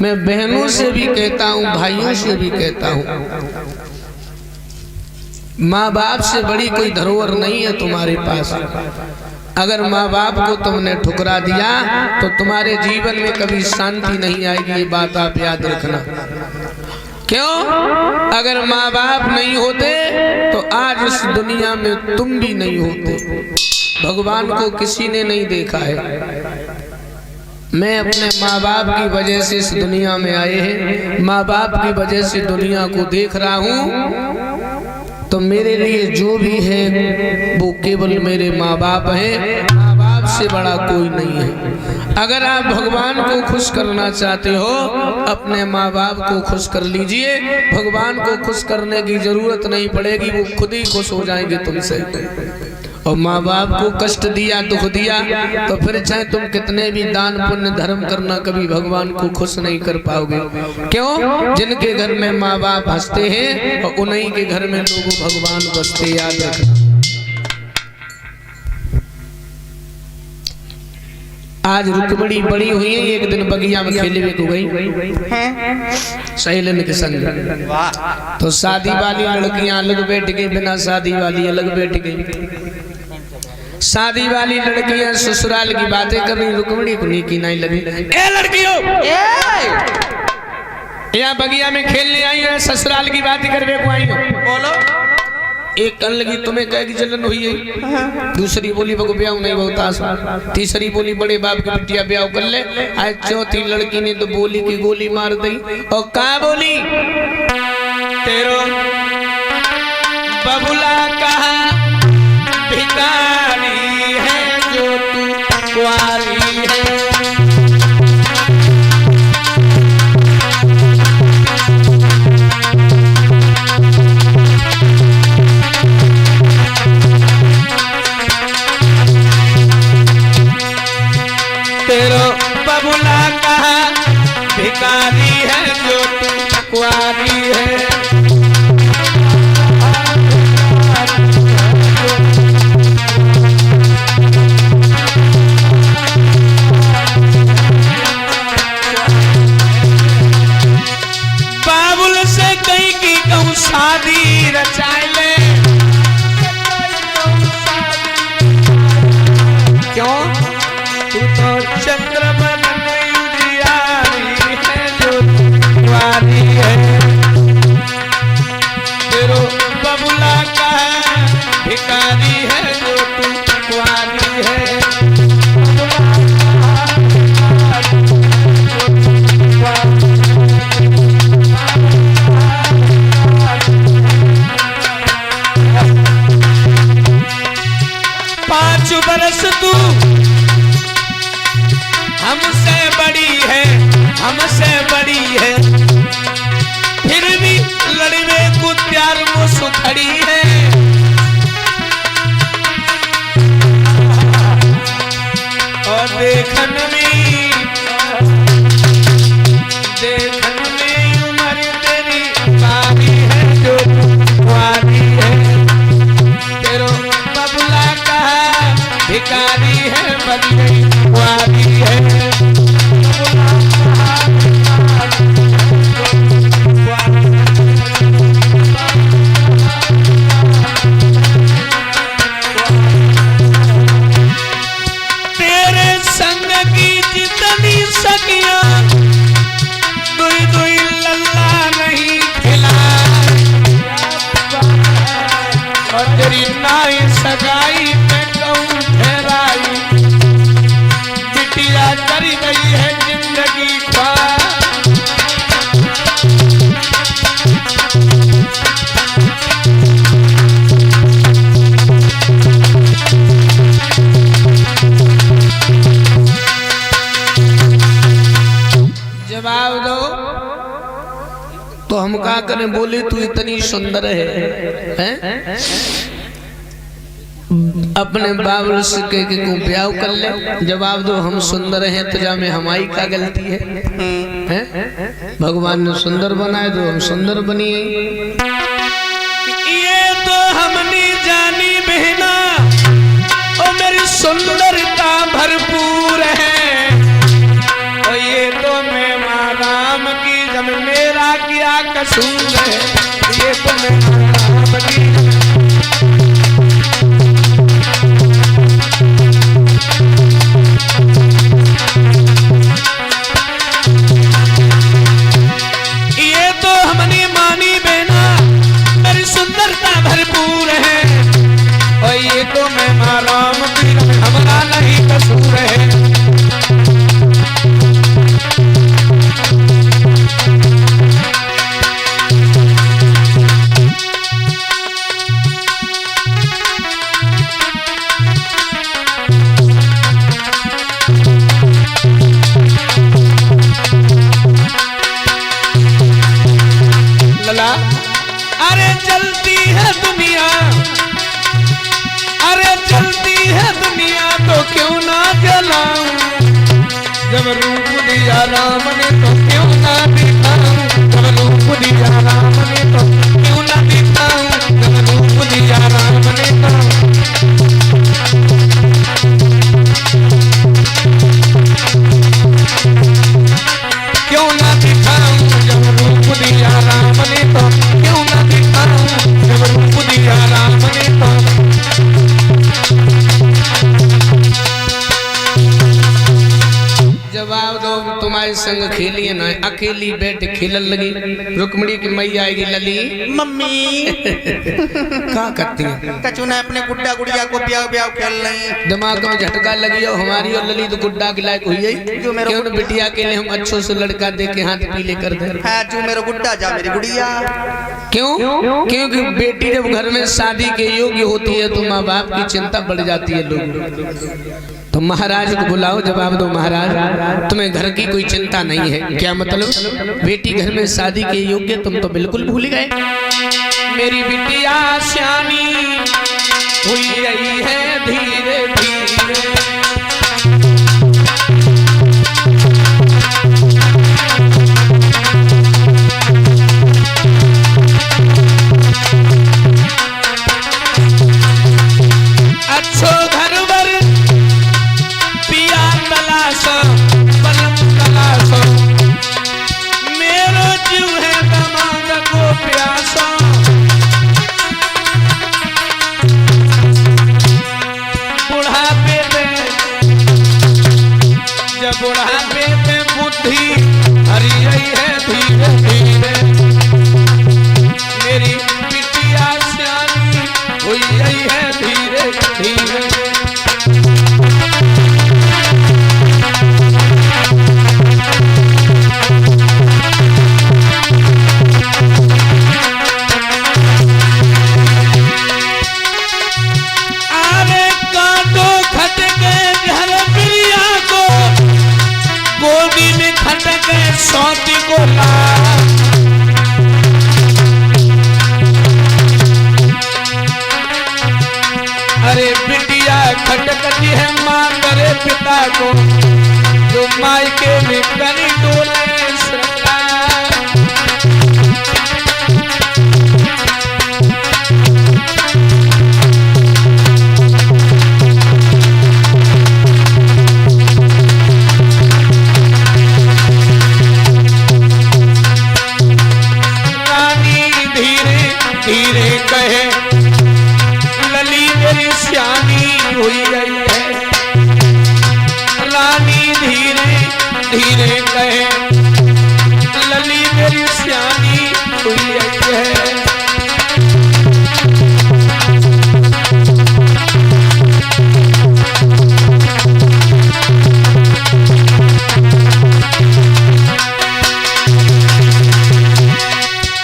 मैं बहनों से भी कहता हूँ, भाइयों से भी कहता हूँ, माँ बाप से बड़ी कोई धरोहर नहीं है तुम्हारे पास। अगर माँ बाप को तुमने ठुकरा दिया तो तुम्हारे जीवन में कभी शांति नहीं आएगी, ये बात आप याद रखना। क्यों? अगर माँ बाप नहीं होते तो आज इस दुनिया में तुम भी नहीं होते। भगवान को किसी ने नहीं देखा है। मैं अपने माँ बाप की वजह से इस दुनिया में आए हैं, माँ बाप की वजह से दुनिया को देख रहा हूँ। तो मेरे लिए जो भी है वो केवल मेरे माँ बाप हैं, माँ बाप से बड़ा कोई नहीं है। अगर आप भगवान को खुश करना चाहते हो, अपने माँ बाप को खुश कर लीजिए। भगवान को खुश करने की जरूरत नहीं पड़ेगी, वो खुद ही खुश हो जाएंगे तुमसे। और माँ बाप को कष्ट दिया, दुख दिया, तो फिर चाहे तुम कितने भी दान पुण्य धर्म करना, कभी भगवान को खुश नहीं कर पाओगे। क्यों? जिनके घर में माँ बाप हंसते हैं और उन्हीं के घर में लोग भगवान बसते। याद रखना। आज रुक्मिणी बड़ी हुई है, एक दिन बगिया में खेलने को गई सहेलन के संग। तो शादी वाली लड़कियां अलग बैठ गई, बिना शादी वाली अलग बैठ गई। शादी वाली लड़कियां ससुराल की बातें कर रही, रुक्मिणी को नीकी नहीं लगी। ए लड़कियों, यहाँ बगिया में खेलने आई है, ससुराल की बातें करने को आई हो। बोलो। एक कन लगी तुम्हें कह की जलन हुई है, दूसरी बोली बगो ब्याह नहीं होता, तीसरी बोली बड़े बाप की बिटिया ब्याह कर ले। आज चौथी लड़की ने तो बोली की गोली मार दी। और का बोली? तेरो बबुला कहा भिखारी है जो तू कुंवारी है। तेरो बबुला कहा भिखारी है जो तू कुंवारी है। बाबुल से कहीं की कहूँ शादी रचाए ले। क्यों? तू तो चंद्रमन उजियारी है जो कुंवारी है। तेरो बबुला का भिखारी है जो तू कुंवारी है। पांच बरस तू हमसे बड़ी है, हमसे बड़ी है, फिर भी लड़ने को प्यार मुझसे खड़ी है। और देखन में उम्र तेरी बारी है जो कुंवारी है। तेरो बबुला कहा भिखारी है बड़ी कुंवारी है। तेरे संग की जितनी सखियां दुई दुई लल्ला नहीं खिला। और तेरी नाई सगाई में कहूँ ठहराई, बिटिया कर गई है जिंदगी ख्वाब। जवाब दो। तो हम क्या करें? बोले तू इतनी सुंदर है? अपने बाबुल से कह के को ब्याह कर ले। जवाब दो हम सुंदर हैं तो जा में हमारी क्या गलती है? भगवान ने सुंदर बनाए तो हम सुंदर बनिए। ये तो हमने जानी बहना और मेरी सुंदरता भरपूर है। और ये तो मैं मारा कसूर है, ये तो मैं बड़ी ये तो हमने मानी बेना मेरी सुंदरता भरपूर है, और ये तो मैं आराम हमारा नहीं कसूर है। अरे चलती है दुनिया, अरे चलती है दुनिया तो क्यों ना जलाऊं, जब रूप दिया राम ने तो क्यों ना दिखाऊं, जब रूप दिया राम ने तो क्यों ना दिखाऊं, जब रूप दिया राम ने तो क्यों ना दिखाऊं, जब रूप दिया राम ने तो क्यों ना दिखाऊं, जब रूप दिया राम ने तो। जवाब दो, तुम्हारे संग खेलिए ना, अकेली बैठ खेलन लगी, रुक्मणी की मैया आएगी लली मम्मी क्या करती है, कचू ने अपने गुड्डा गुड़िया को ब्याह ब्याह खेल रहे, दिमाग में झटका लगी हो, हमारी और लली तो गुड्डा के लायक हुई है, जो मेरे क्यों बिटिया के लिए हम अच्छों से लड़का दे के हाथ पीले कर दे, है जो मेरा गुड्डा जा मेरी गुड़िया। क्यों? क्योंकि बेटी जब घर में शादी के योग्य होती है तो माँ बाप की चिंता बढ़ जाती है लोग। तो महाराज को बुलाओ, जवाब दो महाराज, तुम्हें घर की कोई चिंता नहीं है, क्या मतलब बेटी घर में शादी के योग्य, तुम तो बिल्कुल भूल गए। मेरी बिटिया श्यामी हुई रही है धीरे धीरे, अच्छो घर बर पिया तलाशो पलम तलाशो, मेरो जीव है दमाद को प्यासा, बुढ़ापे में जब बुढ़ापे में बुद्धि हरी रही है धीरे धीरे, मेरी बिटिया श्यामी हुई रही है धीरे धीरे। अरे कांटो खटके घर प्रिया को, गोदी में खटके सौती को ला, अरे बिटिया खटकती है माँ करे पिता को, जो मायके में करी डोले सरकार। रानी धीरे धीरे कहे लली मेरी श्यामी हुई रही है, रानी धीरे धीरे कहे लली मेरी श्यामी हुई रही है।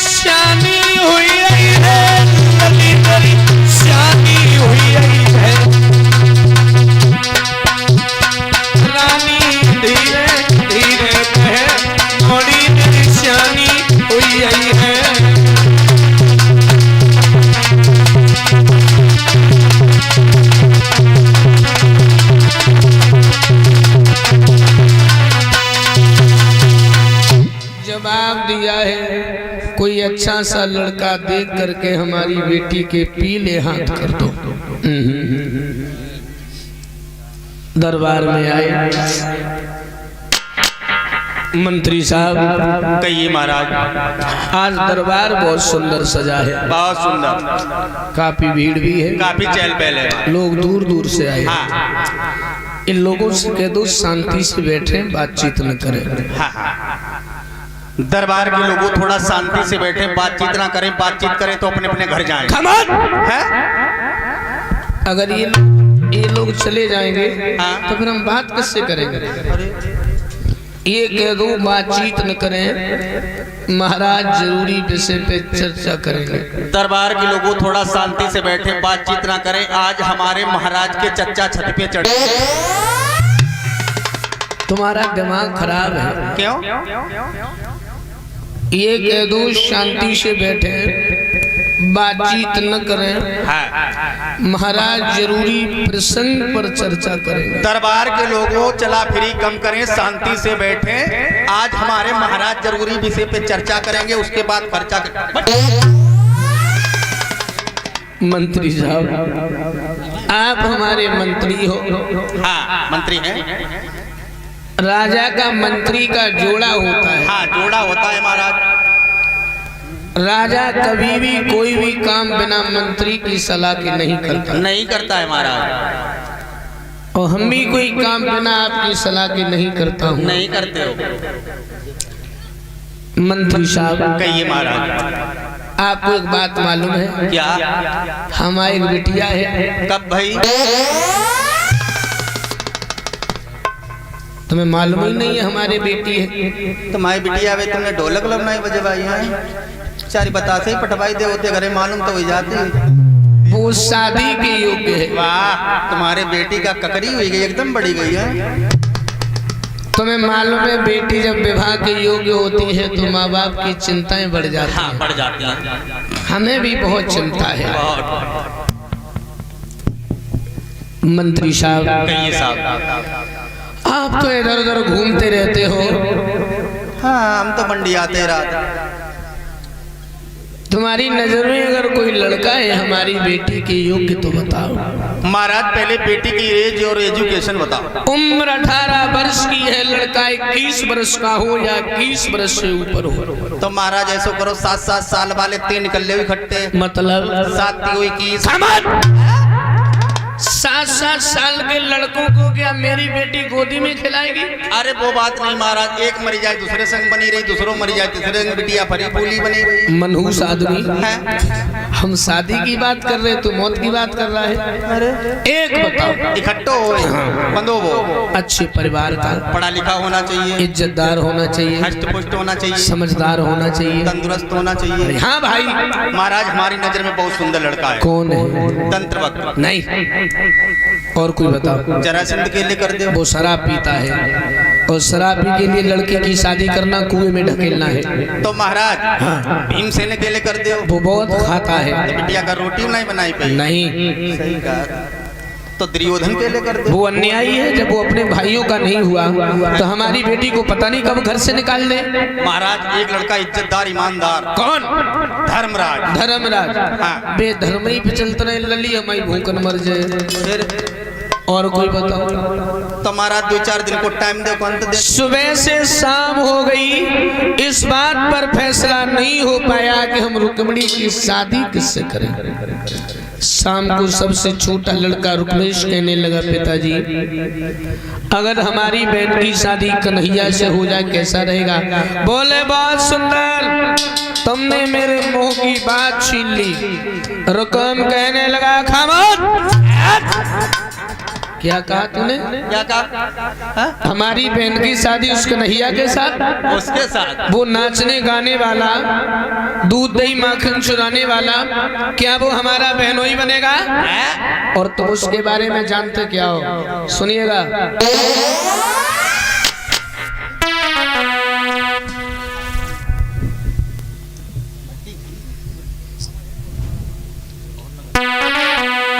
श्यामी हुई रही है, लली मेरी श्यामी हुई रही है, रानी धीरे धीरे कहे मोड़ी मेरी श्यामी हुई रही है। जवाब दिया है, कोई अच्छा सा लड़का देख करके हमारी बेटी के पीले हाथ कर दो। दरबार में आए, मंत्री साहब, कहिए महाराज। आज दरबार बहुत सुंदर सजा है, बहुत सुंदर, काफी भीड़ भी है, काफी चहल पहल है, लोग दूर दूर से आए। हाँ इन लोगों से कह दो शांति से बैठे, बातचीत न करें। हाँ हाँ। दरबार के लोगों थोड़ा शांति से बैठे, बातचीत ना करें, बातचीत करें तो अपने अपने घर जाएं। हैं? अगर ये लोग चले जाएंगे हाँ। तो फिर हम बात किससे करेंगे? ये कह दो बातचीत न करें, महाराज जरूरी विषय पे चर्चा करेंगे। दरबार के लोगों थोड़ा शांति से बैठे, बातचीत ना करें। आज हमारे महाराज के चच्चा छत पे चढ़े। तुम्हारा दिमाग खराब है। क्यों? ये कह दो शांति से बैठे, बातचीत न करें, हाँ। महाराज जरूरी प्रसंग पर चर्चा करेंगे। दरबार के लोगों चला फिरी कम करें, शांति से बैठे। आज हमारे महाराज जरूरी विषय पे चर्चा करेंगे, उसके बाद खर्चा मंत्री साहब, आप हमारे मंत्री हो। हाँ मंत्री हैं। राजा का मंत्री का जोड़ा होता है। हाँ जोड़ा होता है महाराज। राजा कभी भी कोई भी काम बिना मंत्री की सलाह के नहीं करता। नहीं करता है महाराज। और हम भी कोई काम बिना आपकी सलाह के नहीं करता हूँ। नहीं करते हो। मंत्री साहब, कहिए महाराज। आपको एक बात मालूम है? क्या? हमारी एक बिटिया है। कब भाई? तुम्हें मालूम ही नहीं है हमारी बेटी है? तुम्हारी बिटिया वे तुमने ढोलक लब नहीं बजवाई है, चारी बता से पटवाई दे होते घरे मालूम तो हो जाती। वो शादी के योग्य है। वाह, तुम्हारे बेटी का ककड़ी हुई गई, एकदम बढ़ी गई है। तुम्हें मालूम है बेटी जब विवाह के योग्य होती है तो माँ बाप की चिंताएं बढ़ जाती हैं। हाँ, बढ़ जाती हैं। हमें भी बहुत चिंता है। मंत्री साहब, कहिए साहब। आप तो इधर उधर घूमते रहते हो। हाँ हम तो मंडी आते रात। तुम्हारी नजर में अगर कोई लड़का है हमारी बेटी के योग्य तो बताओ। महाराज पहले बेटी की एज और एजुकेशन बताओ। उम्र 18 वर्ष की है, लड़का 21 वर्ष का हो या 21 वर्ष से ऊपर हो। तो महाराज ऐसा करो 7-7 साल वाले 3 निकल ले इकट्ठे, मतलब 7-21। 7-7 साल के लड़कों को क्या मेरी बेटी गोदी में खिलाएगी? अरे वो बात नहीं महाराज, एक मरी जाए दूसरे संग बनी रही, दूसरों मरी जाए तीसरे संग, बिटिया फरी फूली बनी रही। मनहूस आदमी है? हम शादी की बात कर रहे तो मौत की बात कर रहा है। अरे एक बताओ, इकट्ठो हो बंदो वो अच्छे परिवार का, पढ़ा लिखा होना चाहिए, इज्जतदार होना चाहिए, हष्ट पुष्ट होना चाहिए, समझदार होना चाहिए, तंदुरुस्त होना चाहिए। हाँ भाई। महाराज हमारी नजर में बहुत सुंदर लड़का है। कौन है? तंत्रवक्त। नहीं, और कोई बताओ। जरासंध के लिए कर दे। वो शराब पीता है और शराबी के लिए लड़के की शादी करना कुएं में ढकेलना है। तो महाराज भीमसेन के लिए कर दे। वो बहुत खाता है। बिटिया का रोटी नहीं बनाई पाई। नहीं, सही कहा। तो दुर्योधन के लिए कर दे। वो अन्यायी है, जब वो अपने भाइयों का नहीं हुआ तो हमारी बेटी को पता नहीं कब घर से निकाल दे। महाराज एक लड़का इज्जतदार ईमानदार। कौन? धर्मराज। धर्मराज। हाँ। बेधर्मी पे चलते रहे, लली हमारी भूखन मर जाए। फिर और कोई बताओ। तो महाराज 2-4 दिन को टाइम दे, कौन दे। सुबह से शाम हो गई, इस बात पर फैसला नहीं हो पाया कि हम रुक्मिणी की शादी किससे करें। शाम को सबसे छोटा लड़का रुक्मेश कहने लगा, पिताजी अगर हमारी बहन की शादी कन्हैया से हो जाए कैसा रहेगा? बोले बहुत सुंदर, तुमने मेरे मुंह की बात छीन ली। रुकम कहने लगा, खामोश। क्या कहा तूने? क्या कहा? हमारी बहन की शादी उस कन्हैया के साथ? उसके साथ। वो नाचने गाने वाला, दूध दही माखन चुराने वाला, क्या वो हमारा बहनोई बनेगा? और तुम उसके बारे में जानते क्या हो? सुनिएगा।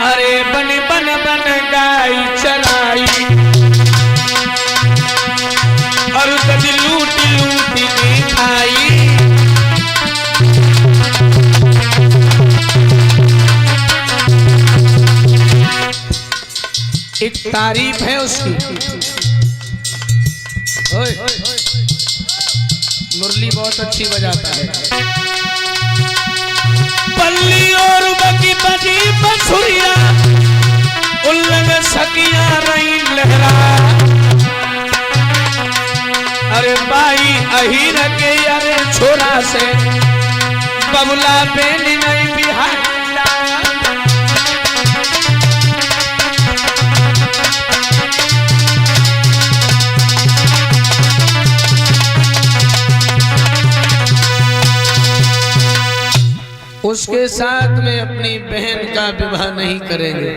अरे बन बन बन गाई चलाई और कभी लूट लूट नहीं खाई। एक तारीफ है उसकी। ओए, मुरली बहुत अच्छी बजाता है। पल्ली और बकी बजी बसुरिया उल्लंघ सकिया रही लहरा। अरे बाई अहीर के अरे छोरा से बबुला बेन नहीं बिहार। उसके साथ में अपनी बहन का विवाह नहीं करेंगे।